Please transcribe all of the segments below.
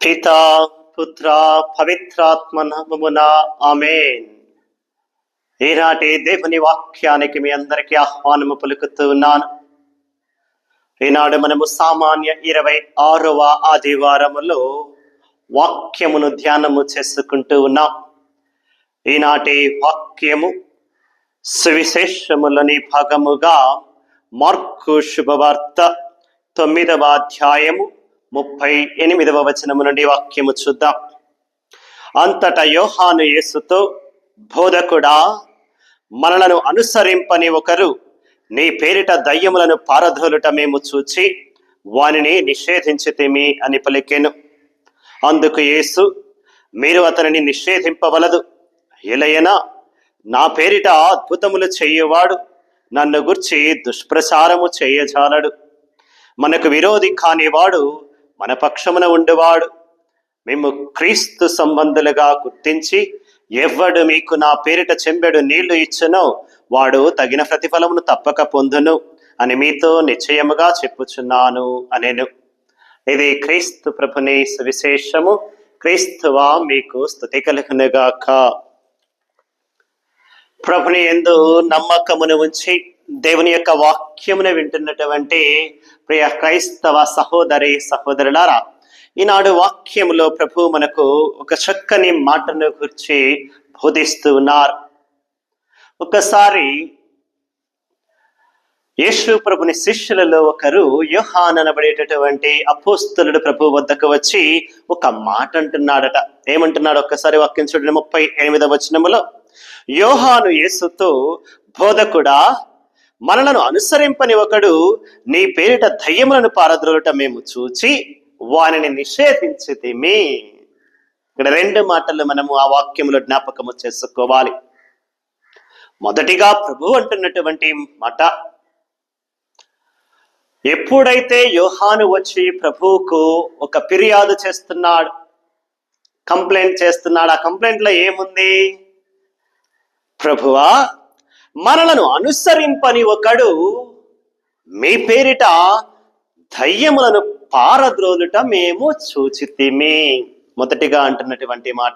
పితా పుత్ర పవిత్రాత్మ నామమున ఆమేన్. ఈనాటి దేవుని వాక్యానికి మీ అందరికీ ఆహ్వానము పలుకుతూ ఉన్నాను. ఈనాడు మనము సామాన్య 26వ ఆదివారములో వాక్యమును ధ్యానము చేసుకుంటూ ఉన్నాం. ఈనాటి వాక్యము సువిశేషములని భాగముగా మార్కు శుభవార్త 9వ అధ్యాయము 38వ వచనము నుండి వాక్యము చూద్దాం. అంతటా యోహాను యేసుతో, బోధకుడా, మనలను అనుసరింపని ఒకరు నీ పేరిట దయ్యములను పారద్రోలుట మేము చూచి వానిని నిషేధించితిమి అని పలికెను. అందుకు యేసు, మీరు అతనిని నిషేధింపవలదు, ఎలయనా నా పేరిట అద్భుతములు చేయువాడు నన్ను గుర్చి దుష్ప్రచారము చేయజాలడు. మనకు విరోధి కానివాడు మన పక్షమున ఉండువాడు. మేము క్రీస్తు సంబంధులుగా గుర్తించి, ఎవ్వడు మీకు నా పేరిట చెంబెడు నీళ్లు ఇచ్చునో వాడు తగిన ప్రతిఫలమును తప్పక పొందును అని మీతో నిశ్చయముగా చెప్పుచున్నాను అనెను. ఇది క్రీస్తు ప్రభుని సువిశేషము. క్రీస్తువా మీకు స్తుతి కలుగునుగాక. ప్రభుని యందు నమ్మకమును ఉంచి దేవుని యొక్క వాక్యమును వింటున్నటువంటి ప్రియ క్రైస్తవ సహోదరి సహోదరులారా, ఈనాడు వాక్యములో ప్రభు మనకు ఒక చక్కని మాటను గురించి బోధిస్తూ ఉన్నారు. ఒకసారి యేసు ప్రభుని శిష్యులలో ఒకరు యోహాను అనబడేటటువంటి అపోస్తలుడు ప్రభు వద్దకు వచ్చి ఒక మాట అంటున్నాడట. ఏమంటున్నాడు? ఒక్కసారి వాక్యం చూడండి. 38వ వచనములో, యోహాను యేసుతో, బోధకుడా, మనలను అనుసరింపని ఒకడు నీ పేరిట దయ్యములను పారద్రోలుట మేము చూచి వానిని నిషేధించితిమి. ఇక్కడ 2 మాటలు మనము ఆ వాక్యములో జ్ఞాపకము చేసుకోవాలి. మొదటిగా ప్రభు అంటున్నటువంటి మాట, ఎప్పుడైతే యోహాను వచ్చి ప్రభువుకు ఒక ఫిర్యాదు చేస్తున్నాడు, కంప్లైంట్ చేస్తున్నాడు, ఆ కంప్లైంట్లో ఏముంది? ప్రభువా, మనలను అనుసరింపని ఒకడు మీ పేరిట దయ్యములను పారద్రోలుట మేము చూచితిమి. మొదటిగా అంటున్నటువంటి మాట,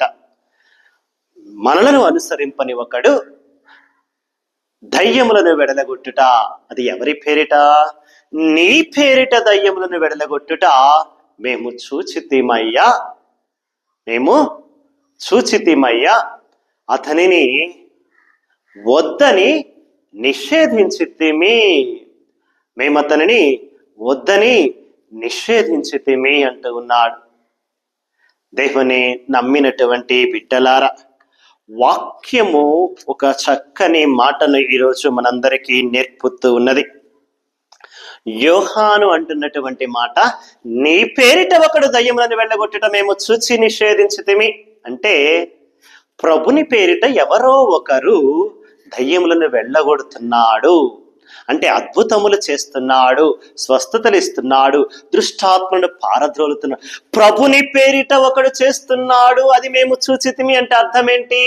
మనలను అనుసరింపని ఒకడు దయ్యములను వెడలగొట్టుట. అది ఎవరి పేరిట? నీ పేరిట దయ్యములను వెడలగొట్టుట మేము చూచితిమయ్యా, మేము చూచితిమయ్యా. అతనిని వద్దని నిషేధించితిమి, మేము అతనిని వద్దని నిషేధించితిమి అంటూ ఉన్నాడు. దేవుని నమ్మినటువంటి బిడ్డలారా, వాక్యము ఒక చక్కని మాటను ఈరోజు మనందరికీ నేర్పుతూ ఉన్నది. యోహాను అంటున్నటువంటి మాట, నీ పేరిట ఒకడు దయ్యములను వెళ్ళగొట్టుట మేము చూచి నిషేధించితిమి అంటే, ప్రభుని పేరిట ఎవరో ఒకరు దయ్యములను వెళ్ళగొడుతున్నాడు అంటే, అద్భుతములు చేస్తున్నాడు, స్వస్థతలు ఇస్తున్నాడు, దృష్టాత్మను పారద్రోలుతున్నాడు. ప్రభుని పేరిట ఒకడు చేస్తున్నాడు, అది మేము చూచితిమి అంటే అర్థం ఏంటి?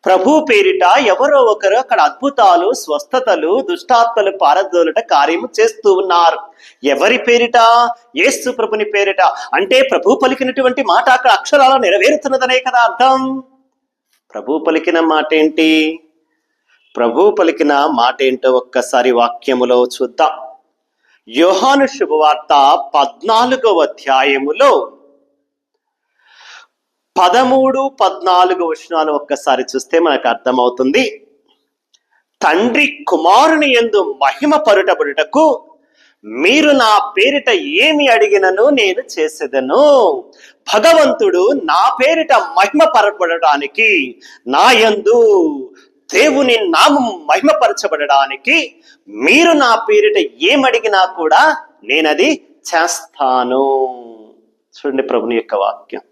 ప్రభు పేరిట ఎవరో ఒకరు అక్కడ అద్భుతాలు, స్వస్థతలు, దుష్టాత్మలు పారద్రోలుట కార్యము చేస్తూ ఉన్నారు. ఎవరి పేరిట? యేసు ప్రభుని పేరిట. అంటే ప్రభు పలికినటువంటి మాట అక్కడ అక్షరాలు నెరవేరుతున్నదనే కదా అర్థం. ప్రభు పలికిన మాట ఏంటి? ప్రభు పలికిన మాట ఏంటో ఒక్కసారి వాక్యములో చూద్దాం. యోహాను శుభవార్త 14వ అధ్యాయములో 13, 14 వచనాలు ఒక్కసారి చూస్తే మనకు అర్థమవుతుంది. తండ్రి కుమారుని యందు మహిమ పరుటబడుటకు మీరు నా పేరిట ఏమి అడిగినను నేను చేసేదను. భగవంతుడు నా పేరిట మహిమ పరపడడానికి, నా యందు దేవుని నామం మహిమపరచబడడానికి మీరు నా పేరిట ఏమడిగినా కూడా నేనది చేస్తాను. చూడండి ప్రభుని యొక్క వాక్యం.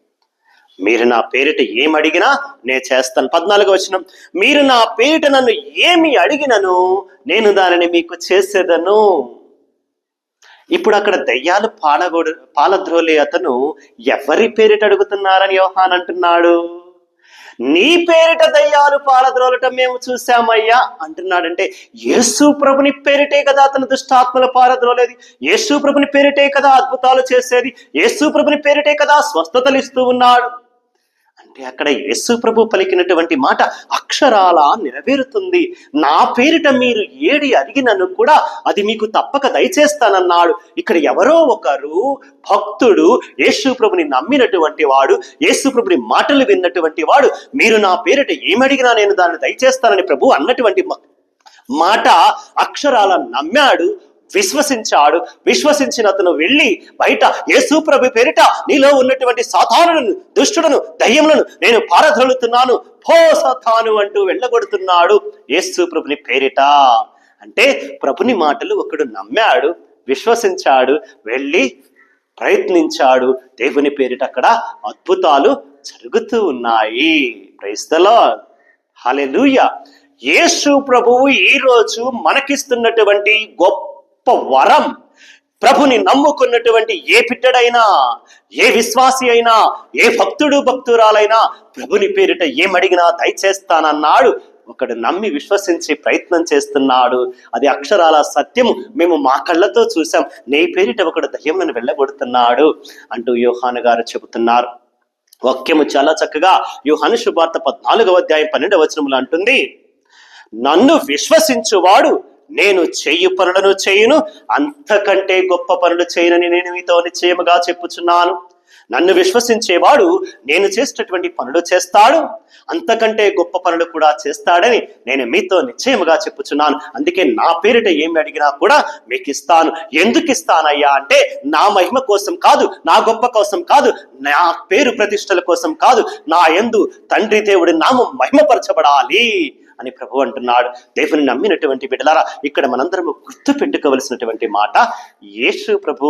మీరు నా పేరిట ఏమడిగినా నేను చేస్తాను. 14వ వచనం, మీరు నా పేరిట నన్ను ఏమి అడిగినను నేను దానిని మీకు చేసేదను. ఇప్పుడు అక్కడ దయ్యాలు పాలద్రోలే అతను ఎవరి పేరిట అడుగుతున్నారని యోహాను అంటున్నాడు? నీ పేరిట దయ్యాలు పారద్రోలటం మేము చూసామయ్యా అంటున్నాడంటే, యేసు ప్రభుని పేరిటే కదా అతను దుష్టాత్మలు పారద్రోలేది, యేసు ప్రభుని పేరిటే కదా అద్భుతాలు చేసేది, యేసు ప్రభుని పేరిటే కదా స్వస్థతలు ఇస్తూ ఉన్నాడు. అంటే అక్కడ యేసు ప్రభు పలికినటువంటి మాట అక్షరాల నెరవేరుతుంది. నా పేరిట మీరు ఏడి అడిగినను కూడా అది మీకు తప్పక దయచేస్తానన్నాడు. ఇక్కడ ఎవరో ఒకరు భక్తుడు యేసు ప్రభుని నమ్మినటువంటి వాడు, యేసు ప్రభుని మాటలు విన్నటువంటి వాడు, మీరు నా పేరిట ఏమడిగినా నేను దాన్ని దయచేస్తానని ప్రభు అన్నటువంటి మాట అక్షరాల నమ్మాడు, విశ్వసించాడు. విశ్వసించిన అతను వెళ్ళి బయట యేసు ప్రభు పేరిట నీలో ఉన్నటువంటి సాతానులను, దుష్టులను, దయ్యములను నేను పారద్రోలుతున్నాను, పో సాతాను అంటూ వెళ్ళగొడుతున్నాడు యేసు ప్రభుని పేరిట. అంటే ప్రభుని మాటలు ఒకడు నమ్మాడు, విశ్వసించాడు, వెళ్ళి ప్రయత్నించాడు. దేవుని పేరిట అక్కడ అద్భుతాలు జరుగుతూ ఉన్నాయి. ప్రైజ్ ది లార్డ్, హల్లెలూయా. యేసు ప్రభువు ఈరోజు మనకిస్తున్నటువంటి గొప్ప వరం, ప్రభుని నమ్ముకున్నటువంటి ఏ బిడ్డడైనా, ఏ విశ్వాసి అయినా, ఏ భక్తురాలైనా ప్రభుని పేరిట ఏమడిగినా దయచేస్తానన్నాడు. ఒకడు నమ్మి విశ్వసించి ప్రయత్నం చేస్తున్నాడు. అది అక్షరాల సత్యము, మేము మా కళ్ళతో చూసాం. నీ పేరిట ఒకడు దయ్యములను వెళ్ళగొడుతున్నాడు అంటూ యోహాను గారు చెబుతున్నారు. వాక్యము చాలా చక్కగా యోహాను శుభవార్త 14వ అధ్యాయం 12వ వచనములో అంటుంది, నన్ను విశ్వసించువాడు నేను చేయు పనులను చేయును, అంతకంటే గొప్ప పనులు చేయనని నేను మీతో నిశ్చయముగా చెప్పుచున్నాను. నన్ను విశ్వసించేవాడు నేను చేసేటటువంటి పనులు చేస్తాడు, అంతకంటే గొప్ప పనులు కూడా చేస్తాడని నేను మీతో నిశ్చయముగా చెప్పుచున్నాను. అందుకే నా పేరిట ఏమి అడిగినా కూడా మీకు ఇస్తాను. ఎందుకు ఇస్తానయ్యా అంటే, నా మహిమ కోసం కాదు, నా గొప్ప కోసం కాదు, నా పేరు ప్రతిష్టల కోసం కాదు, నా యందు తండ్రి దేవుడి నామం మహిమపరచబడాలి అని ప్రభు అంటున్నాడు. దేవుని నమ్మినటువంటి బిడ్డలారా, ఇక్కడ మనందరము గుర్తు పెట్టుకోవలసినటువంటి మాట, యేసు ప్రభు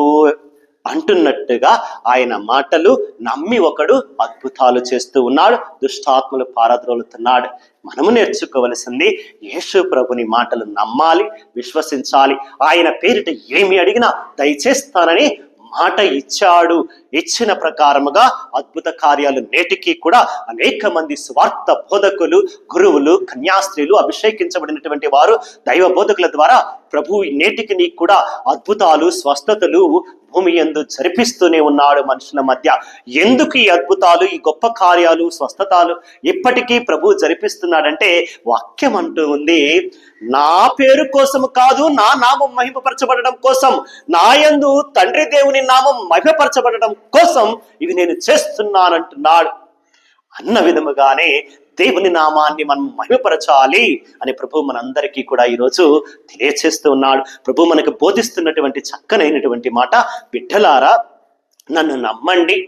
అంటున్నట్టుగా ఆయన మాటలు నమ్మి ఒకడు అద్భుతాలు చేస్తూ ఉన్నాడు, దుష్టాత్మలు పారద్రోలుతున్నాడు. మనము నేర్చుకోవలసింది యేసు ప్రభుని మాటలు నమ్మాలి, విశ్వసించాలి. ఆయన పేరిట ఏమి అడిగినా దయచేస్తానని మాట ఇచ్చాడు. ఇచ్చిన ప్రకారముగా అద్భుత కార్యాలు నేటికి కూడా అనేక మంది స్వార్థ బోధకులు, గురువులు, కన్యాస్త్రీలు, అభిషేకించబడినటువంటి వారు, దైవ బోధకుల ద్వారా ప్రభు నేటికి నీకు కూడా అద్భుతాలు, స్వస్థతలు భూమి యందు జరిపిస్తూనే ఉన్నాడు మనుషుల మధ్య. ఎందుకు ఈ అద్భుతాలు, ఈ గొప్ప కార్యాలు, స్వస్థతలు ఇప్పటికీ ప్రభు జరిపిస్తున్నాడంటే, వాక్యం అంటూ ఉంది, నా పేరు కోసం కాదు, నా నామం మహిమపరచబడడం కోసం, నా యందు తండ్రి దేవుని నామం మహిమపరచబడడం కోసం ఇవి నేను చేస్తున్నానంటున్నాడు. అన్న విధముగానే దేవుని నామాన్ని మనం మహిమపరచాలి అని ప్రభు మనందరికీ కూడా ఈరోజు తెలియచేస్తూ ఉన్నాడు. ప్రభు మనకు బోధిస్తున్నటువంటి చక్కనైనటువంటి మాట, బిడ్డలారా నన్ను నమ్మండి,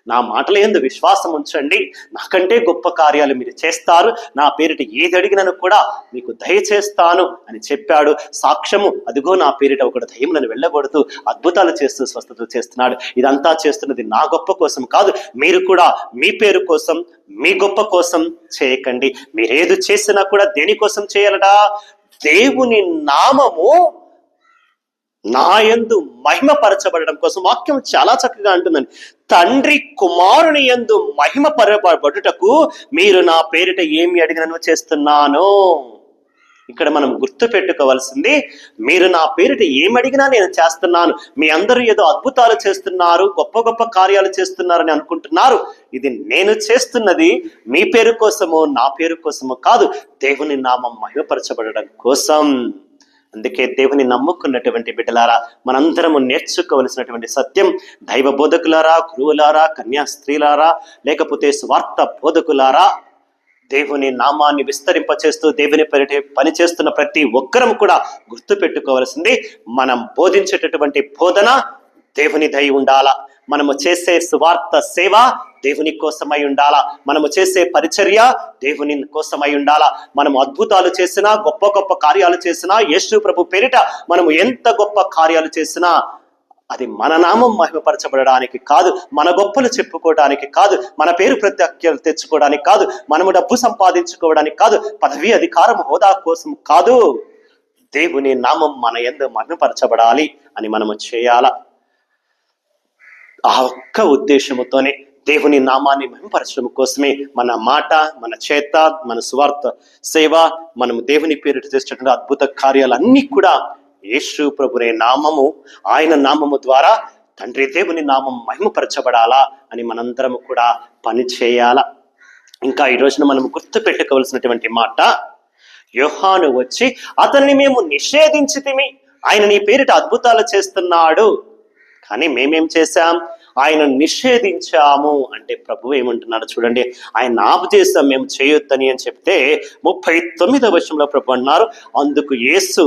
నా మాటల యందు విశ్వాసం ఉంచండి, నాకంటే గొప్ప కార్యాలు మీరు చేస్తారు, నా పేరిట ఏది అడిగినను కూడా మీకు దయచేస్తాను అని చెప్పాడు. సాక్ష్యము, అదిగో నా పేరిట ఒకడు దయ్యములను వెళ్ళగొడుతూ అద్భుతాలు చేస్తూ స్వస్థత చేస్తున్నాడు. ఇదంతా చేస్తున్నది నా గొప్ప కోసం కాదు. మీరు కూడా మీ పేరు కోసం, మీ గొప్ప కోసం చేయకండి. మీరేది చేసినా కూడా దేనికోసం చేయాలడా? దేవుని నామము నా యందు మహిమపరచబడడం కోసం. వాక్యం చాలా చక్కగా అంటుందండి, తండ్రి కుమారుని యందు మహిమపరచబడుటకు మీరు నా పేరిట ఏమి అడిగినను చేస్తున్నాను. ఇక్కడ మనం గుర్తు పెట్టుకోవాల్సింది, మీరు నా పేరిట ఏమడిగినా నేను చేస్తున్నాను. మీ అందరూ ఏదో అద్భుతాలు చేస్తున్నారు, గొప్ప గొప్ప కార్యాలు చేస్తున్నారని అనుకుంటున్నారు. ఇది నేను చేస్తున్నది మీ పేరు కోసమో నా పేరు కోసమో కాదు, దేవుని నామం మహిమపరచబడడం కోసం. అందుకే దేవుని నమ్ముకున్నటువంటి బిడ్డలారా, మనందరము నేర్చుకోవలసినటువంటి సత్యం, దైవ బోధకులారా, గురువులారా, కన్యాస్త్రీలారా, లేకపోతే స్వార్థ బోధకులారా, దేవుని నామాన్ని విస్తరింపచేస్తూ దేవుని పని చేస్తున్న ప్రతి ఒక్కరం కూడా గుర్తు పెట్టుకోవాల్సింది, మనం బోధించేటటువంటి బోధన దేవుని దయ ఉండాలా, మనము చేసే సువార్త సేవ దేవుని కోసమై ఉండాలా, మనము చేసే పరిచర్య దేవుని కోసమై ఉండాలా. మనము అద్భుతాలు చేసినా, గొప్ప గొప్ప కార్యాలు చేసినా, యేసు ప్రభు పేరిట మనము ఎంత గొప్ప కార్యాలు చేసినా అది మన నామం మహిమపరచబడడానికి కాదు, మన గొప్పలు చెప్పుకోవడానికి కాదు, మన పేరు ప్రత్యక్షలు తెచ్చుకోవడానికి కాదు, మనము డబ్బు సంపాదించుకోవడానికి కాదు, పదవి అధికారం హోదా కోసం కాదు, దేవుని నామం మన యందు మహిమపరచబడాలి అని మనము చేయాల. ఆ ఒక్క ఉద్దేశముతోనే దేవుని నామాన్ని మహిమపరచడం కోసమే మన మాట, మన చేత, మన సువార్త సేవ, మనము దేవుని పేరిట చేసేటువంటి అద్భుత కార్యాలన్నీ కూడా యేసు ప్రభునే నామము, ఆయన నామము ద్వారా తండ్రి దేవుని నామం మహిమపరచబడాలా అని మనందరము కూడా పని చేయాలా. ఇంకా ఈ రోజున మనం గుర్తు పెట్టుకోవాల్సినటువంటి మాట, యోహాను వచ్చి అతన్ని మేము నిషేధించితిమి, ఆయన నీ పేరిట అద్భుతాలు చేస్తున్నాడు, కానీ మేమేం చేశాం, ఆయన నిషేధించాము అంటే ప్రభు ఏమంటున్నాడు చూడండి, ఆయన ఆపజేసాం మేము చేయొద్దని అని చెప్తే 39వ వచనంలో ప్రభు అన్నారు, అందుకు యేసు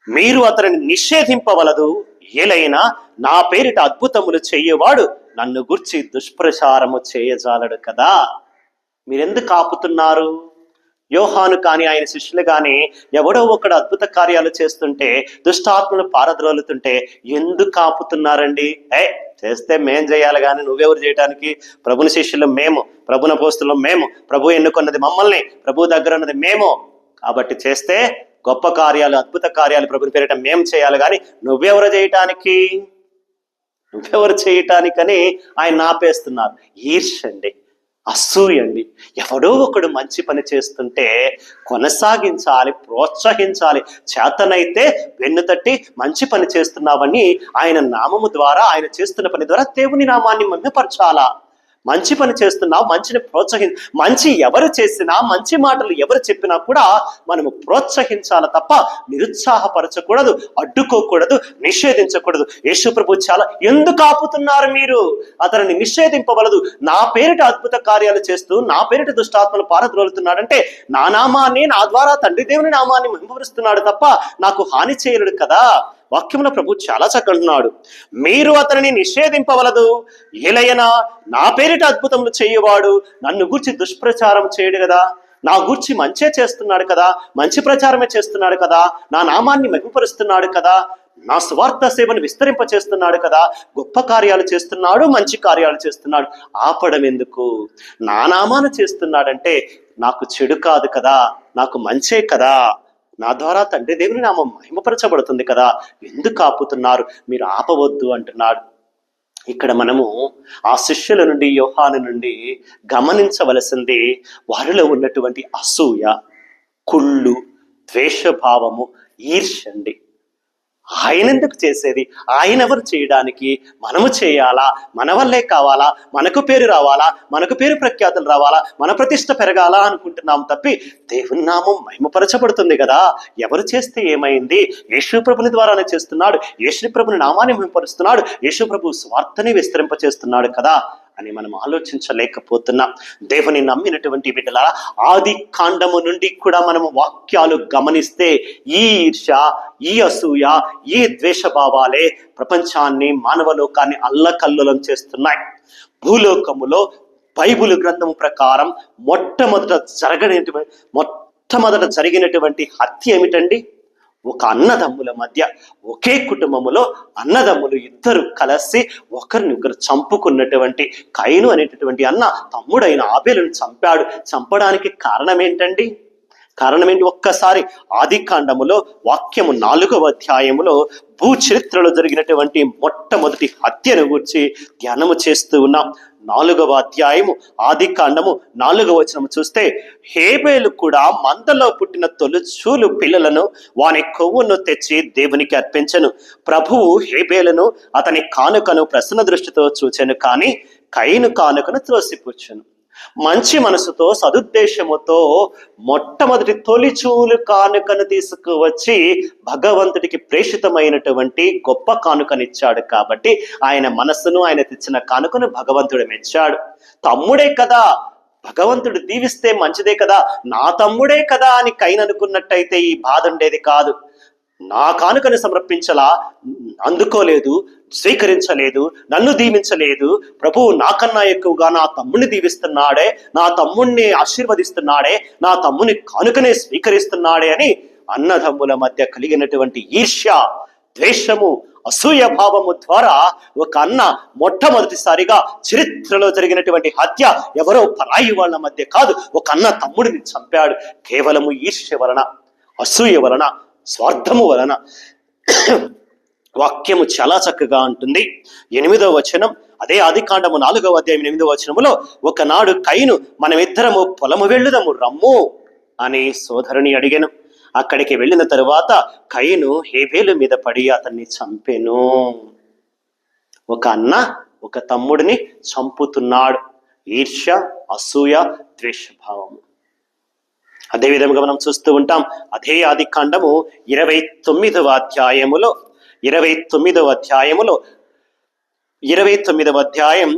మీరు అతనిని నిషేధింపవలదు, ఏలైనా నా పేరిట అద్భుతములు చేయవాడు నన్ను గుర్చి దుష్ప్రచారము చేయజాలడు కదా. మీరెందుకు ఆపుతున్నారు? యోహాను కానీ ఆయన శిష్యులు కానీ ఎవడో ఒకడు అద్భుత కార్యాలు చేస్తుంటే, దుష్టాత్మలు పారద్రోలుతుంటే ఎందుకు ఆపుతున్నారండి? చేస్తే మేం చేయాలి కానీ నువ్వెవరు చేయడానికి? ప్రభుని శిష్యులు మేము, ప్రభుని అపోస్తులం మేము, ప్రభు ఎన్నుకున్నది మమ్మల్ని, ప్రభు దగ్గర ఉన్నది మేము, కాబట్టి చేస్తే గొప్ప కార్యాలు, అద్భుత కార్యాలు ప్రభుని పేరిట మేము చేయాలి కానీ నువ్వెవరు చేయటానికని ఆయన ఆపేస్తున్నారు. ఈర్ష్యండి, అసూయండి. ఎవడో ఒకడు మంచి పని చేస్తుంటే కొనసాగించాలి, ప్రోత్సహించాలి, చేతనైతే వెన్ను తట్టి మంచి పని చేస్తున్నావని ఆయన నామము ద్వారా, ఆయన చేస్తున్న పని ద్వారా దేవుని నామాన్ని మహిమపరచాలా. మంచి పని చేస్తున్నావు, మంచిని మంచి ఎవరు చేసినా, మంచి మాటలు ఎవరు చెప్పినా కూడా మనము ప్రోత్సహించాల తప్ప నిరుత్సాహపరచకూడదు, అడ్డుకోకూడదు, నిషేధించకూడదు. యేసు ప్రభు చాలా ఎందుకు ఆపుతున్నారు మీరు? అతనిని నిషేధింపవలదు, నా పేరిట అద్భుత కార్యాలు చేస్తూ నా పేరిట దుష్టాత్మలు పారద్రోలుతున్నాడంటే నా నామాన్ని, నా ద్వారా తండ్రి దేవుని నామాన్ని మహిమపరుస్తున్నాడు తప్ప నాకు హాని చేయలేడు కదా. వాక్యంలో ప్రభు చాలా చక్కగా, మీరు అతనిని నిషేధింపవలదు, ఏలైనా నా పేరిట అద్భుతములు చేయవాడు నన్ను గూర్చి దుష్ప్రచారం చేయడు కదా. నా గూర్చి మంచే చేస్తున్నాడు కదా, మంచి ప్రచారమే చేస్తున్నాడు కదా, నా నామాన్ని మహిమపరుస్తున్నాడు కదా, నా స్వార్థ సేవను విస్తరింపచేస్తున్నాడు కదా, గొప్ప కార్యాలు చేస్తున్నాడు, మంచి కార్యాలు చేస్తున్నాడు. ఆపడం ఎందుకు? నా నామాన్ని చేస్తున్నాడంటే నాకు చెడు కాదు కదా, నాకు మంచే కదా, నా ద్వారా తండ్రి దేవుని నామం మహిమపరచబడుతుంది కదా, ఎందుకు ఆపుతున్నారు? మీరు ఆపవద్దు అంటున్నాడు. ఇక్కడ మనము ఆ శిష్యుల నుండి, యోహాను నుండి గమనించవలసింది వారిలో ఉన్నటువంటి అసూయ, కుళ్ళు, ద్వేషభావము, ఈర్ష్యండి. ఆయన ఎందుకు చేసేది? ఆయన ఎవరు చేయడానికి? మనము చేయాలా? మన వల్లే కావాలా? మనకు పేరు రావాలా? మనకు పేరు ప్రఖ్యాతులు రావాలా? మన ప్రతిష్ట పెరగాలా అనుకుంటున్నాం తప్పి దేవుని నామం మహిమపరచబడుతుంది కదా. ఎవరు చేస్తే ఏమైంది? యేసు ప్రభుని ద్వారానే చేస్తున్నాడు, యేసు ప్రభుని నామాన్ని మహిమపరుస్తున్నాడు, యేసు ప్రభు స్వార్థని విస్తరింపచేస్తున్నాడు కదా అని మనం ఆలోచించలేకపోతున్నాం. దేవుని నమ్మినటువంటి బిడ్డలారా, ఆది కాండము నుండి కూడా మనము వాక్యాలు గమనిస్తే ఈ ఈర్ష్య, ఈ అసూయ, ఈ ద్వేషభావాలే ప్రపంచాన్ని, మానవలోకాన్ని అల్లకల్లోలం చేస్తున్నాయి. భూలోకములో బైబిల్ గ్రంథము ప్రకారం మొట్టమొదట జరిగినటువంటి హత్య ఏమిటండి? ఒక అన్నదమ్ముల మధ్య, ఒకే కుటుంబములో అన్నదమ్ములు ఇద్దరు కలిసి ఒకరినొకరు చంపుకున్నటువంటి కయీను అనేటటువంటి అన్న తమ్ముడైన ఆబేలును చంపాడు. చంపడానికి కారణం ఏంటండి? ఒక్కసారి ఆది కాండములో వాక్యము 4వ అధ్యాయములో భూ చరిత్రలో జరిగినటువంటి మొట్టమొదటి హత్యను గురించి ధ్యానము చేస్తూ ఉన్నాం. 4వ అధ్యాయము ఆది కాండము 4వ వచనము చూస్తే, హేబేలు కూడా మందలో పుట్టిన తొలిచూలు పిల్లలను వాని కొవ్వును తెచ్చి దేవునికి అర్పించెను. ప్రభువు హేబేలును అతని కానుకను ప్రసన్న దృష్టితో చూచెను, కానీ కయీను కానుకను త్రోసిపుచ్చెను. మంచి మనసుతో, సదుద్దేశముతో మొట్టమొదటి తొలిచూలు కానుకను తీసుకువచ్చి భగవంతుడికి ప్రేషితమైనటువంటి గొప్ప కానుకనిచ్చాడు కాబట్టి ఆయన మనస్సును, ఆయన తెచ్చిన కానుకను భగవంతుడు మెచ్చాడు. తమ్ముడే కదా, భగవంతుడు దీవిస్తే మంచిదే కదా, నా తమ్ముడే కదా అని కయీను అనుకున్నట్టయితే ఈ బాధ ఉండేది కాదు. నా కానుకను సమర్పించలా, అందుకోలేదు, స్వీకరించలేదు, నన్ను దీవించలేదు, ప్రభువు నాకన్నా ఎక్కువగా నా తమ్ముడిని దీవిస్తున్నాడే, నా తమ్ముడిని ఆశీర్వదిస్తున్నాడే, నా తమ్ముని కానుకనే స్వీకరిస్తున్నాడే అని అన్నదమ్ముల మధ్య కలిగినటువంటి ఈర్ష్య, ద్వేషము, అసూయ భావము ద్వారా ఒక అన్న మొట్టమొదటిసారిగా చరిత్రలో జరిగినటువంటి హత్య ఎవరో పరాయి వాళ్ళ మధ్య కాదు, ఒక అన్న తమ్ముడిని చంపాడు. కేవలము ఈర్ష్య వలన, అసూయ వలన, స్వార్థము వలన. వాక్యము చాలా చక్కగా ఉంటుంది. 8వ వచనం, అదే ఆదికాండము 4వ అధ్యాయం 8వ వచనములో, ఒకనాడు కయీను మనమిద్దరము పొలము వెళ్ళుదము రమ్ము అని సోదరుని అడిగెను. అక్కడికి వెళ్ళిన తరువాత కయీను హేబేలు మీద పడి అతన్ని చంపెను. ఒక అన్న ఒక తమ్ముడిని చంపుతున్నాడు. ఈర్ష్య, అసూయ, ద్వేషభావము. అదే విధంగా మనం చూస్తూ ఉంటాం. అదే ఆదికాండము 29వ అధ్యాయములో 29వ అధ్యాయం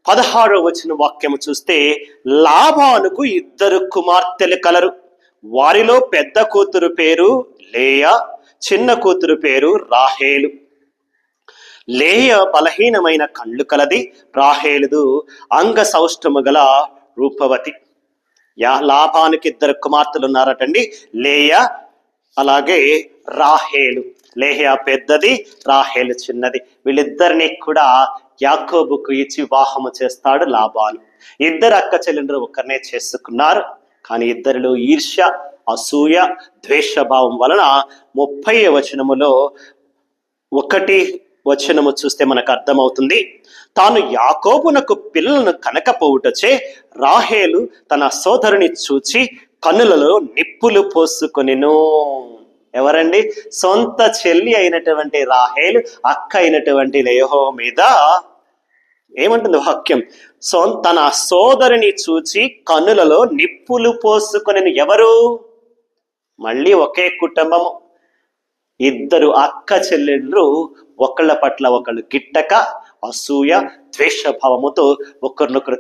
16వ వచన వాక్యము చూస్తే, లాబానుకు 2 కుమార్తెలు కలరు. వారిలో పెద్ద కూతురు పేరు లేయా, చిన్న కూతురు పేరు రాహేలు. లేయ బలహీనమైన కళ్ళు కలది, రాహేలుదు అంగ సౌష్ఠము గల రూపవతి. లాబానుకి 2 కుమార్తెలు ఉన్నారటండి, లేయా అలాగే రాహేలు. లేయా పెద్దది, రాహేలు చిన్నది. వీళ్ళిద్దరిని కూడా యాకోబుకు ఇచ్చి వివాహము చేస్తాడు లాబాను. 2 అక్క చెల్లెండ్రు ఒకరినే చేసుకున్నారు. కానీ ఇద్దరిలో ఈర్ష్య, అసూయ, ద్వేషభావం వలన 30వ వచనములో 1 వచనము చూస్తే మనకు అర్థమవుతుంది. తాను యాకోబునకు పిల్లలను కనకపోవుటచే రాహేలు తన సోదరుని చూచి కన్నులలో నిప్పులు పోసుకొనెను. ఎవరండి? సొంత చెల్లి అయినటువంటి రాహేలు అక్క అయినటువంటి లేయా మీద ఏమంటుంది వాక్యం? తన సోదరుని చూచి కన్నులలో నిప్పులు పోసుకొనెను. ఎవరు? మళ్ళీ ఒకే కుటుంబము. 2 అక్క చెల్లెళ్ళు ఒకళ్ళ పట్ల ఒకళ్ళు గిట్టక, అసూయ, ద్వేషభావముతో ఒకరినొకరు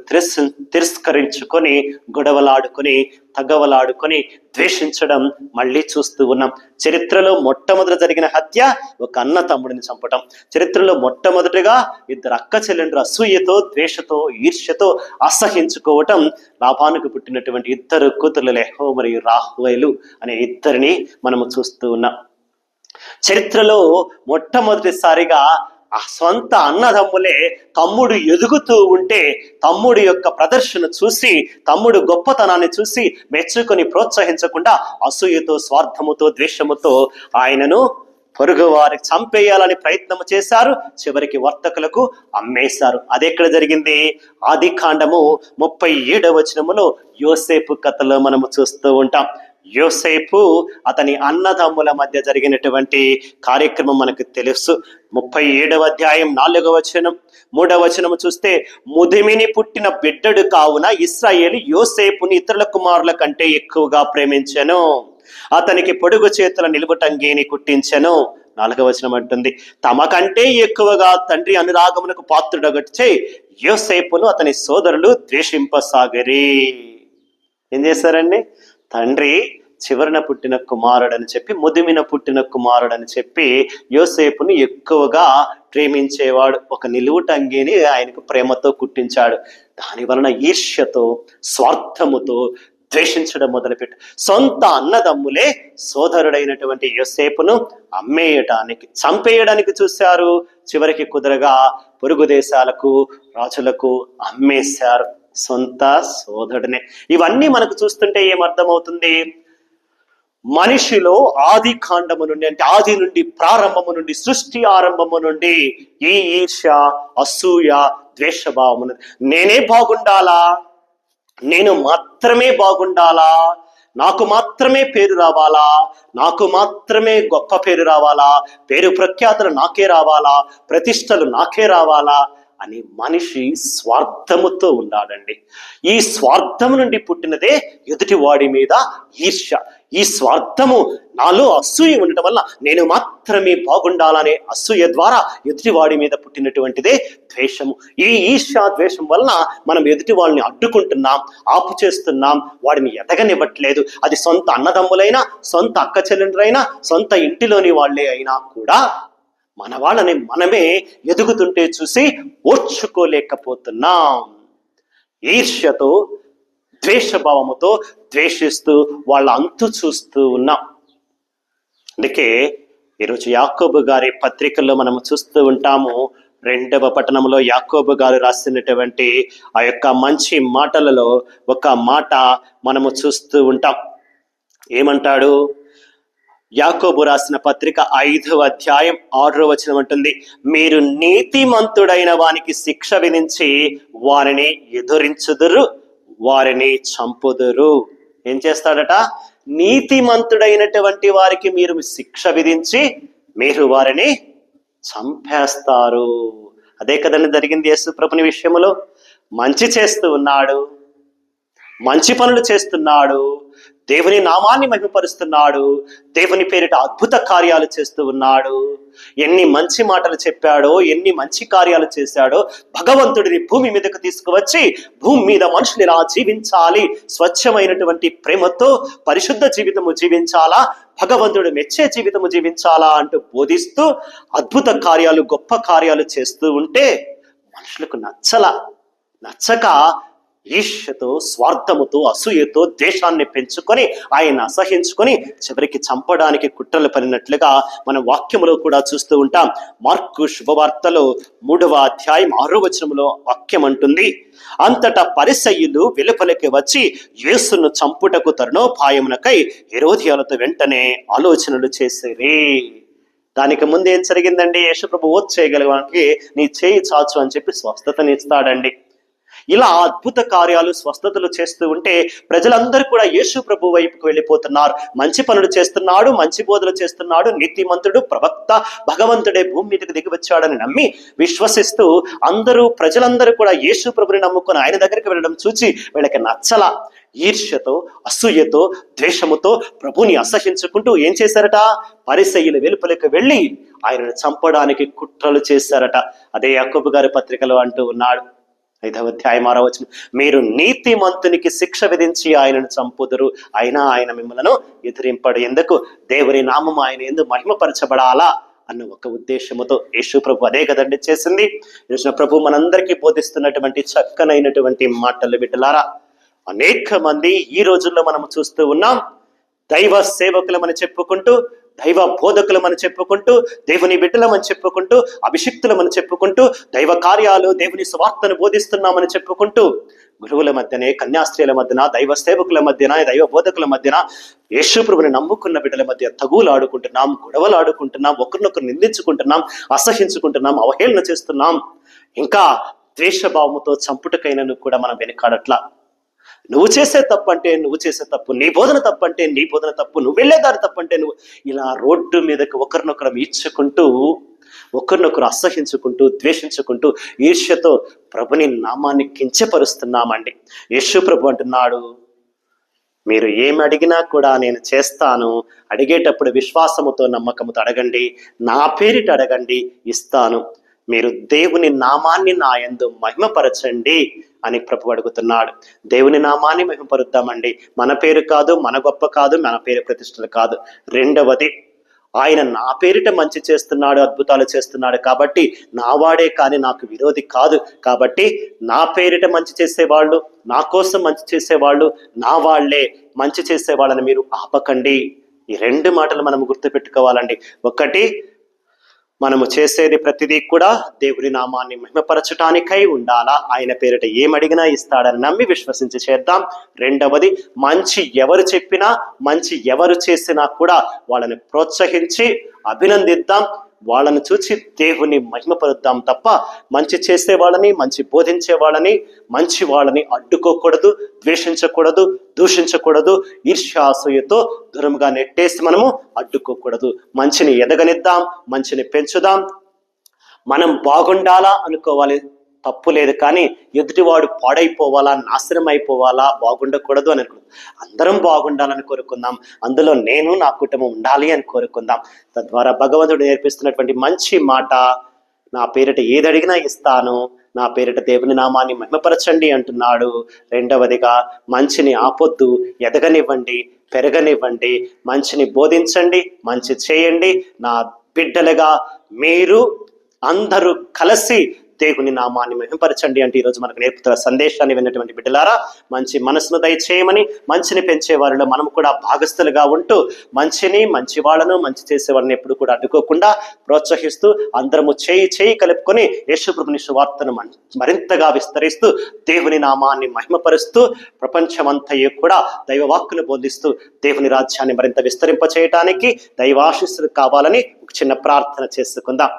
తిరస్కరించుకొని, గొడవలాడుకొని, తగవలాడుకొని, ద్వేషించడం మళ్ళీ చూస్తూ ఉన్నాం. చరిత్రలో మొట్టమొదటి జరిగిన హత్య ఒక అన్న తమ్ముడిని చంపటం. చరిత్రలో మొట్టమొదటిగా 2 అక్క చెల్లెండ్రు అసూయతో, ద్వేషతో, ఈర్ష్యతో అసహించుకోవటం లాబానుకు పుట్టినటువంటి 2 కూతుర్లు లేహో మరియు రాహేలు అనే 2 మనము చూస్తూ ఉన్నాం. చరిత్రలో మొట్టమొదటిసారిగా ఆ సొంత అన్నదమ్ములే తమ్ముడు ఎదుగుతూ ఉంటే తమ్ముడు యొక్క ప్రదర్శన చూసి, తమ్ముడు గొప్పతనాన్ని చూసి మెచ్చుకొని ప్రోత్సహించకుండా అసూయతో, స్వార్థముతో, ద్వేషముతో ఆయనను పొరుగు వారికి చంపేయాలని ప్రయత్నం చేశారు. చివరికి వర్తకులకు అమ్మేశారు. అది ఎక్కడ జరిగింది? ఆదికాండము 37వ వచనములో యోసేపు కథలో మనము చూస్తూ ఉంటాం. యోసేపు అతని అన్నదమ్ముల మధ్య జరిగినటువంటి కార్యక్రమం మనకు తెలుసు. 37వ అధ్యాయం 4వ వచనం 3వ వచనము చూస్తే, ముదిమిని పుట్టిన బిడ్డడు కావున ఇశ్రాయేలు యోసేపుని ఇతరుల కుమారుల కంటే ఎక్కువగా ప్రేమించెను. అతనికి పొడుగు చేతుల నిలువుటంగీని కుట్టించెను. 4వ వచనం అంటుంది, తమ కంటే ఎక్కువగా తండ్రి అనురాగమునకు పాత్రుడగొచ్చే యోసేపును అతని సోదరులు ద్వేషింపసాగరి. ఏం చేశారండి? తండ్రి చివరన పుట్టిన కుమారుడని చెప్పి, ముదిమిన పుట్టిన కుమారుడని చెప్పి యోసేపుని ఎక్కువగా ప్రేమించేవాడు. ఒక నిలువుటంగీని ఆయనకు ప్రేమతో కుట్టించాడు. దాని వలన ఈర్ష్యతో, స్వార్థముతో ద్వేషించడం మొదలుపెట్టు. సొంత అన్నదమ్ములే సోదరుడైనటువంటి యోసేపును అమ్మేయటానికి, చంపేయడానికి చూశారు. చివరికి కుదరగా పొరుగు దేశాలకు, రాజులకు అమ్మేశారు సొంత సోదరుడినే. ఇవన్నీ మనకు చూస్తుంటే ఏమర్థమవుతుంది? మనిషిలో ఆది కాండము నుండి, అంటే ఆది నుండి, ప్రారంభము నుండి, సృష్టి ఆరంభము నుండి ఈ ఈర్ష్య, అసూయ, ద్వేషభావము. నేనే బాగుండాలా, నేను మాత్రమే బాగుండాలా, నాకు మాత్రమే పేరు రావాలా, నాకు మాత్రమే గొప్ప పేరు రావాలా, పేరు ప్రఖ్యాతులు నాకే రావాలా, ప్రతిష్టలు నాకే రావాలా అని మనిషి స్వార్థముతో ఉన్నాడండి. ఈ స్వార్థము నుండి పుట్టినదే ఎదుటివాడి మీద ఈర్ష్య. ఈ స్వార్థము నాలో అసూయ ఉండటం వల్ల నేను మాత్రమే బాగుండాలనే అసూయ ద్వారా ఎదుటివాడి మీద పుట్టినటువంటిదే ద్వేషము. ఈ ఈర్ష్య, ద్వేషం వలన మనం ఎదుటి వాళ్ళని అడ్డుకుంటున్నాం, ఆపు చేస్తున్నాం, వాడిని ఎదగనివ్వట్లేదు. అది సొంత అన్నదమ్ములైనా, సొంత అక్క చెల్లెండ్రైనా, సొంత ఇంటిలోని వాళ్ళే అయినా కూడా మన వాళ్ళని మనమే ఎదుగుతుంటే చూసి ఓర్చుకోలేకపోతున్నాం. ఈర్ష్యతో, ద్వేషభావముతో ద్వేషిస్తూ వాళ్ళ అంతు చూస్తూ ఉన్నాం. అందుకే ఈరోజు యాకోబు గారి పత్రికల్లో మనము చూస్తూ ఉంటాము. 2వ పట్టణంలో యాకోబు గారు రాసినటువంటి ఆ యొక్క మంచి మాటలలో ఒక మాట మనము చూస్తూ ఉంటాం. ఏమంటాడు? యాకోబు రాసిన పత్రిక 5వ అధ్యాయం 6వ వచనం అంటుంది, మీరు నీతిమంతుడైన వానికి శిక్ష విధించి వారిని ఎదురించుదురు, వారిని చంపుదురు. ఏం చేస్తాడట? నీతిమంతుడైనటువంటి వారికి మీరు శిక్ష విధించి మీరు వారిని చంపేస్తారు. అదే కదండి జరిగింది యేసు ప్రభుని విషయంలో. మంచి చేస్తూ ఉన్నాడు, మంచి పనులు చేస్తున్నాడు, దేవుని నామాన్ని మహిమపరుస్తున్నాడు, దేవుని పేరిట అద్భుత కార్యాలు చేస్తూ ఉన్నాడు. ఎన్ని మంచి మాటలు చెప్పాడో, ఎన్ని మంచి కార్యాలు చేశాడో. భగవంతుడిని భూమి మీదకు తీసుకువచ్చి భూమి మీద మనుషులు ఇలా జీవించాలి, స్వచ్ఛమైనటువంటి ప్రేమతో పరిశుద్ధ జీవితము జీవించాలా, భగవంతుడు మెచ్చే జీవితము జీవించాలా అంటూ బోధిస్తూ అద్భుత కార్యాలు, గొప్ప కార్యాలు చేస్తూ ఉంటే మనుషులకు నచ్చక ఈర్ష్యతో, స్వార్థముతో, అసూయతో ద్వేషాన్ని పెంచుకొని ఆయన అసహించుకొని చివరికి చంపడానికి కుట్రలు పడినట్లుగా మనం వాక్యములో కూడా చూస్తూ ఉంటాం. మార్కు శుభవార్తలో 3వ అధ్యాయం 6వ వచనంలో వాక్యం అంటుంది, అంతటా పరిసయ్యులు వెలుపలికి వచ్చి యేసును చంపుటకు తరుణోపాయమునకై హెరోదియాలతో వెంటనే ఆలోచనలు చేసిరి. దానికి ముందు ఏం జరిగిందండి? యేసు ప్రభు ఓత్ చేయగలగానికి నీ చేయి చాచు అని చెప్పి స్వస్థతనిస్తాడండి. ఇలా అద్భుత కార్యాలు, స్వస్థతలు చేస్తూ ఉంటే ప్రజలందరూ కూడా యేసు ప్రభు వైపుకు వెళ్ళిపోతున్నారు. మంచి పనులు చేస్తున్నాడు, మంచి బోధలు చేస్తున్నాడు, నీతిమంతుడు, ప్రవక్త, భగవంతుడే భూమి మీదకి దిగి వచ్చాడని నమ్మి విశ్వసిస్తూ ప్రజలందరూ కూడా యేసు ప్రభుని నమ్ముకొని ఆయన దగ్గరికి వెళ్ళడం చూచి వీళ్ళకి నచ్చల. ఈర్ష్యతో, అసూయతో, ద్వేషముతో ప్రభుని అసహించుకుంటూ ఏం చేశారట? పరిసయ్యులు వెలుపలికి వెళ్ళి ఆయనను చంపడానికి కుట్రలు చేశారట. అదే యాకోబు గారి పత్రికలో అంటూ ఉన్నాడు, 5వ అధ్యాయం 6వ వచనం, మీరు నీతిమంతునికి శిక్ష విధించి ఆయనను చంపుదురు, అయినా ఆయన మిమ్మలను ఎదిరింపడు. ఎందుకు? దేవుని నామం ఆయన యందు మహిమపరచబడాలా అన్న ఒక ఉద్దేశముతో యేసు ప్రభు అదే కదండి చేసింది. యేసు ప్రభు మనందరికీ బోధిస్తున్నటువంటి చక్కనైనటువంటి మాటలు బిడ్డలారా, అనేక మంది ఈ రోజుల్లో మనం చూస్తూ ఉన్నాం. దైవ సేవకులమని చెప్పుకుంటూ, దైవ బోధకులమని చెప్పుకుంటూ, దేవుని బిడ్డలమని చెప్పుకుంటూ, అభిషిక్తులమని చెప్పుకుంటూ, దైవ కార్యాలు, దేవుని సువార్తను బోధిస్తున్నామని చెప్పుకుంటూ, గురువుల మధ్యనే, కన్యాస్త్రీల మధ్యన, దైవ సేవకుల మధ్యన, దైవ బోధకుల మధ్యన, యేసు ప్రభుని నమ్ముకున్న బిడ్డల మధ్య తగులాడుకుంటున్నాం, గొడవలాడుకుంటున్నాం, ఒకరినొకరు నిందించుకుంటున్నాం, అసహించుకుంటున్నాం, అవహేళన చేస్తున్నాం. ఇంకా ద్వేషభావముతో చంపుటకైనను కూడా మనం వెనుకాడట్లా. నువ్వు చేసే తప్పు అంటే నువ్వు చేసే తప్పు, నీ బోధన తప్పు అంటే నీ బోధన తప్పు, నువ్వు వెళ్ళేదారి తప్పు అంటే నువ్వు, ఇలా రోడ్డు మీదకి ఒకరినొకరు ఈడ్చుకుంటూ, ఒకరినొకరు అసహించుకుంటూ, ద్వేషించుకుంటూ, ఈర్ష్యతో ప్రభుని నామాన్ని కించపరుస్తున్నామండి. యేసు ప్రభు అంటున్నాడు, మీరు ఏమి అడిగినా కూడా నేను చేస్తాను, అడిగేటప్పుడు విశ్వాసముతో, నమ్మకముతో అడగండి, నా పేరిట అడగండి, ఇస్తాను. మీరు దేవుని నామాన్ని నా యందు మహిమపరచండి అని ప్రభు అడుగుతున్నాడు. దేవుని నామాన్ని మహిమపరుద్దామండి. మన పేరు కాదు, మన గొప్ప కాదు, మన పేరు ప్రతిష్టలు కాదు. రెండవది, ఆయన నా పేరిట మంచి చేస్తున్నాడు, అద్భుతాలు చేస్తున్నాడు కాబట్టి నావాడే కానీ నాకు విరోధి కాదు. కాబట్టి నా పేరిట మంచి చేసేవాళ్ళు, నా కోసం మంచి చేసేవాళ్ళు నా వాళ్లే. మంచి చేసేవాళ్ళని మీరు ఆపకండి. ఈ 2 మాటలు మనం గుర్తుపెట్టుకోవాలండి. ఒకటి, మనము చేసేది ప్రతిదీ కూడా దేవుని నామాన్ని మహిమపరచటానికై ఉండాలా. ఆయన పేరిట ఏమడిగినా ఇస్తాడని నమ్మి విశ్వసించి చేద్దాం. రెండవది, మంచి ఎవరు చెప్పినా, మంచి ఎవరు చేసినా కూడా వాళ్ళని ప్రోత్సహించి అభినందిద్దాం, వాళ్ళని చూసి దేవుని మహిమపరుద్దాం తప్ప మంచి చేసే వాళ్ళని, మంచి బోధించే వాళ్ళని, మంచి వాళ్ళని అడ్డుకోకూడదు, ద్వేషించకూడదు, దూషించకూడదు, ఈర్ష్యాసూయతో దూరంగా నెట్టేసి మనము అడ్డుకోకూడదు. మంచిని ఎదగనిద్దాం, మంచిని పెంచుదాం. మనం బాగుండాలా అనుకోవాలి, తప్పు లేదు. కానీ ఎదుటివాడు పాడైపోవాలా, నాశనం అయిపోవాలా, బాగుండకూడదు అని అనుకుందాం. అందరం బాగుండాలని కోరుకుందాం. అందులో నేను, నా కుటుంబం ఉండాలి అని కోరుకుందాం. తద్వారా భగవంతుడు నేర్పిస్తున్నటువంటి మంచి మాట, నా పేరిట ఏది అడిగినా ఇస్తాను, నా పేరిట దేవుని నామాన్ని మహిమపరచండి అంటున్నాడు. రెండవదిగా, మంచిని ఆపొద్దు, ఎదగనివ్వండి, పెరగనివ్వండి, మంచిని బోధించండి, మంచి చేయండి. నా బిడ్డలుగా మీరు అందరూ కలిసి దేవుని నామాన్ని మహింపరచండి అంటే ఈరోజు మనకు నేర్పుతున్న సందేశాన్ని విన్నటువంటి బిడ్డలారా, మంచి మనసును దయచేయమని, మంచిని పెంచే వారిలో మనం కూడా భాగస్థులుగా ఉంటూ మంచిని, మంచి వాళ్ళను, మంచి చేసేవాళ్ళని ఎప్పుడు కూడా అడ్డుకోకుండా ప్రోత్సహిస్తూ అందరము చేయి కలుపుకొని యేసుప్రభుని సువార్తను మరింతగా విస్తరిస్తూ దేవుని నామాన్ని మహిమపరుస్తూ ప్రపంచమంతయు కూడా దైవవాక్కును బోధిస్తూ దేవుని రాజ్యాన్ని మరింత విస్తరింప చేయటానికి దైవాశీస్సులు కావాలని ఒక చిన్న ప్రార్థన చేసుకుందాం.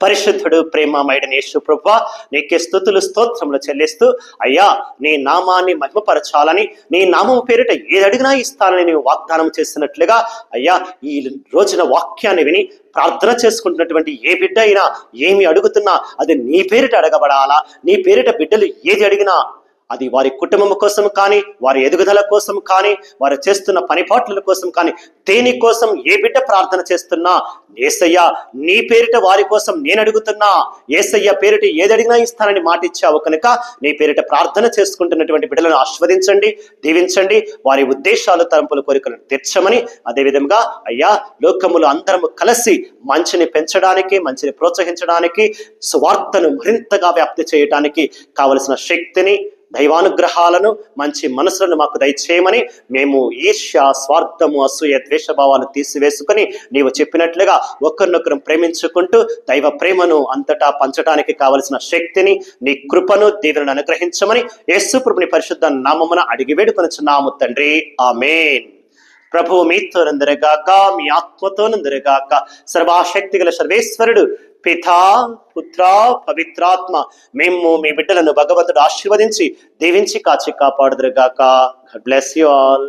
పరిశుద్ధుడు ప్రేమమయుడైన యేసు ప్రభువా, నీకే స్తుతులు స్తోత్రములు చెల్లిస్తూ, అయ్యా నీ నామాన్ని మహిమపరచాలని, నీ నామం పేరిట ఏది అడిగినా ఇస్తానని నీవు వాగ్దానం చేసినట్లుగా, అయ్యా ఈ రోజున వాక్యాన్ని విని ప్రార్థన చేసుకుంటున్నటువంటి ఏ బిడ్డ అయినా ఏమి అడుగుతున్నా అది నీ పేరిట అడగబడాలా. నీ పేరిట బిడ్డలు ఏది అడిగినా అది వారి కుటుంబం కోసం కానీ, వారి ఎదుగుదల కోసం కానీ, వారు చేస్తున్న పనిపాట్ల కోసం కానీ, దేనికోసం ఏ బిడ్డ ప్రార్థన చేస్తున్నా, యేసయ్య నీ పేరిట వారి కోసం నేను అడుగుతున్నా, యేసయ్య పేరిట ఏది అడిగినా ఇస్తానని మాట ఇచ్చావు కనుక నీ పేరిట ప్రార్థన చేసుకుంటున్నటువంటి బిడ్డలను ఆశీర్వదించండి, దీవించండి. వారి ఉద్దేశాలు, తలంపులు, కోరికలను తీర్చమని, అదేవిధంగా అయ్యా లోకములు అందరము కలిసి మంచిని పెంచడానికి, మంచిని ప్రోత్సహించడానికి, సువార్తను మరింతగా వ్యాప్తి చేయడానికి కావలసిన శక్తిని, దైవానుగ్రహాలను, మంచి మనసులను మాకు దయచేయమని, మేము ఈర్ష్య, స్వార్థము, అసూయ, ద్వేషభావాలు తీసివేసుకుని నీవు చెప్పినట్లుగా ఒకరినొకరు ప్రేమించుకుంటూ దైవ ప్రేమను అంతటా పంచడానికి కావలసిన శక్తిని, నీ కృపను, దీవెనను అనుగ్రహించమని యేసు ప్రభుని పరిశుద్ధ నామమున అడిగి వేడుకొనుచున్నాము తండ్రి, ఆమేన్. ప్రభువు మీతో నందరగాక, మీ ఆత్మతో నందరగాక. సర్వాశక్తి గల సర్వేశ్వరుడు పితా, పుత్ర, పవిత్రాత్మ మేము మీ బిడ్డలను భగవంతుడు ఆశీర్వదించి దీవించి కాచి కాపాడుదురుగాక. God bless you all.